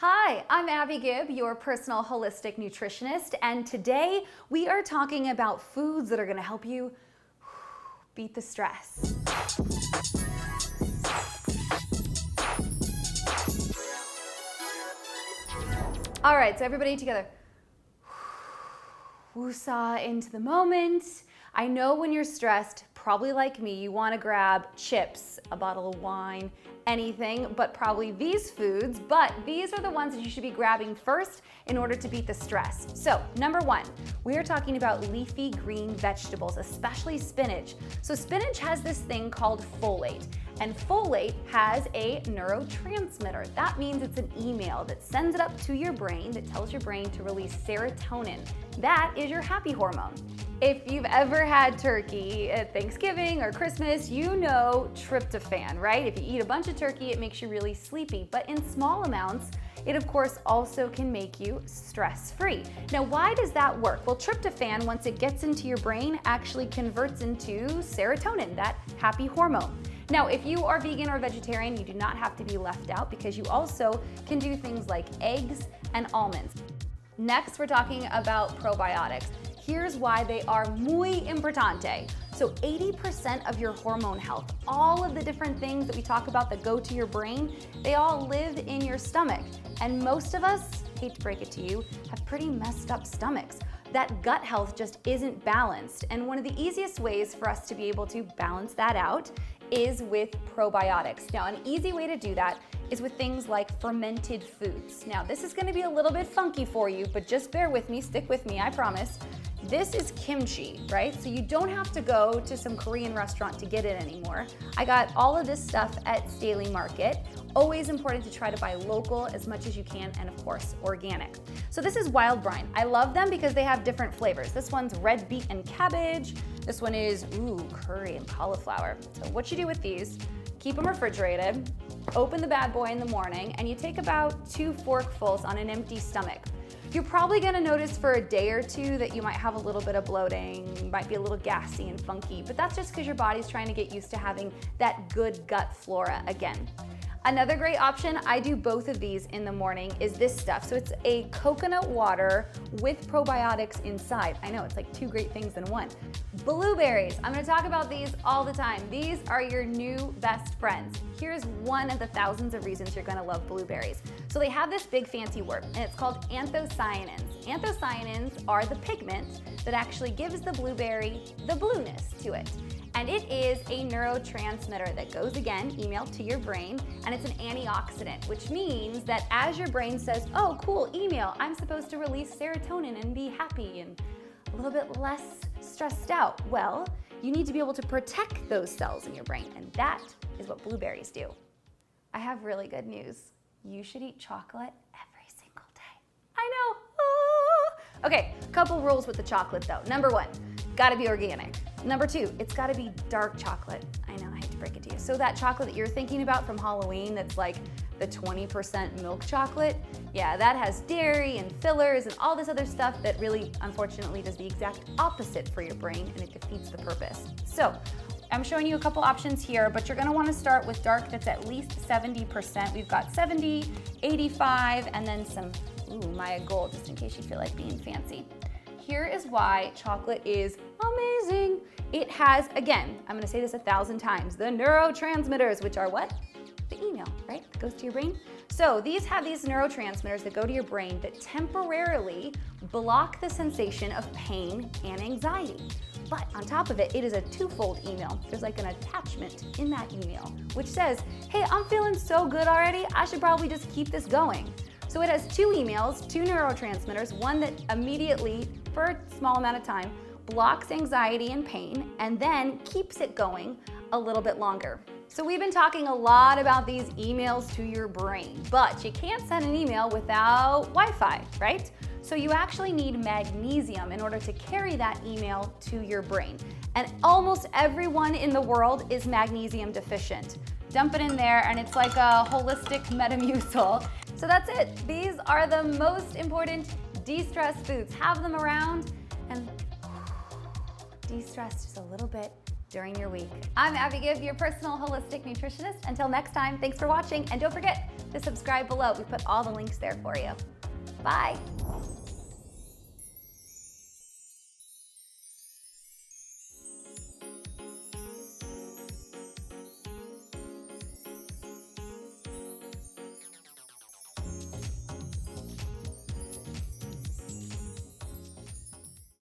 Hi, I'm Abbey Gibb, your personal holistic nutritionist, and today we are talking about foods that are going to help you beat the stress. All right, so everybody together. Woosah into the moment. I know when you're stressed, probably like me, you want to grab chips, a bottle of wine, anything, but probably these foods, but these are the ones that you should be grabbing first in order to beat the stress. So, number one, we are talking about leafy green vegetables, especially spinach. So spinach has this thing called folate, and folate has a neurotransmitter. That means it's an email that sends it up to your brain that tells your brain to release serotonin. That is your happy hormone. If you've ever had turkey at Thanksgiving or Christmas, you know tryptophan, right? If you eat a bunch of turkey, it makes you really sleepy, but in small amounts, it of course also can make you stress-free. Now, why does that work? Well, tryptophan, once it gets into your brain, actually converts into serotonin, that happy hormone. Now, if you are vegan or vegetarian, you do not have to be left out because you also can do things like eggs and almonds. Next, we're talking about probiotics. Here's why they are muy importante. So 80% of your hormone health, all of the different things that we talk about that go to your brain, they all live in your stomach. And most of us, hate to break it to you, have pretty messed up stomachs. That gut health just isn't balanced. And one of the easiest ways for us to be able to balance that out is with probiotics. Now, an easy way to do that is with things like fermented foods. Now, this is gonna be a little bit funky for you, but just bear with me, stick with me, I promise. This is kimchi, right? So you don't have to go to some Korean restaurant to get it anymore. I got all of this stuff at Staley Market. Always important to try to buy local as much as you can, and of course, organic. So this is wild brine. I love them because they have different flavors. This one's red beet and cabbage. This one is, curry and cauliflower. So what you do with these, keep them refrigerated, open the bad boy in the morning, and you take about 2 forkfuls on an empty stomach. You're probably gonna notice for a day or two that you might have a little bit of bloating, might be a little gassy and funky, but that's just because your body's trying to get used to having that good gut flora again. Another great option, I do both of these in the morning, is this stuff. So it's a coconut water with probiotics inside. I know, it's like 2 great things in one. Blueberries, I'm gonna talk about these all the time. These are your new best friends. Here's one of the thousands of reasons you're gonna love blueberries. So they have this big fancy word, and it's called anthocyanins. Anthocyanins are the pigment that actually gives the blueberry the blueness to it. And it is a neurotransmitter that goes, again, emailed to your brain, and it's an antioxidant, which means that as your brain says, oh, cool, email, I'm supposed to release serotonin and be happy and a little bit less stressed out. Well, you need to be able to protect those cells in your brain, and that is what blueberries do. I have really good news. You should eat chocolate every single day. I know. Ah. Okay, a couple rules with the chocolate though. Number 1, gotta be organic. Number 2, it's gotta be dark chocolate. I know, I hate to break it to you. So that chocolate that you're thinking about from Halloween that's like the 20% milk chocolate, yeah, that has dairy and fillers and all this other stuff that really, unfortunately, does the exact opposite for your brain, and it defeats the purpose. So, I'm showing you a couple options here, but you're gonna wanna start with dark that's at least 70%. We've got 70, 85, and then some, Maya Gold, just in case you feel like being fancy. Here is why chocolate is amazing. It has, again, I'm gonna say this 1,000 times, the neurotransmitters, which are what? The email, right? That goes to your brain. So these have these neurotransmitters that go to your brain that temporarily block the sensation of pain and anxiety. But on top of it, it is a 2-fold email. There's like an attachment in that email, which says, hey, I'm feeling so good already, I should probably just keep this going. So it has 2 emails, 2 neurotransmitters, one that immediately, for a small amount of time, blocks anxiety and pain, and then keeps it going a little bit longer. So we've been talking a lot about these emails to your brain, but you can't send an email without Wi-Fi, right? So you actually need magnesium in order to carry that email to your brain. And almost everyone in the world is magnesium deficient. Dump it in there and it's like a holistic Metamucil. So that's it. These are the most important de-stress foods. Have them around and de-stress just a little bit during your week. I'm Abbey Gibb, your personal holistic nutritionist. Until next time, thanks for watching, and don't forget to subscribe below. We put all the links there for you. Bye.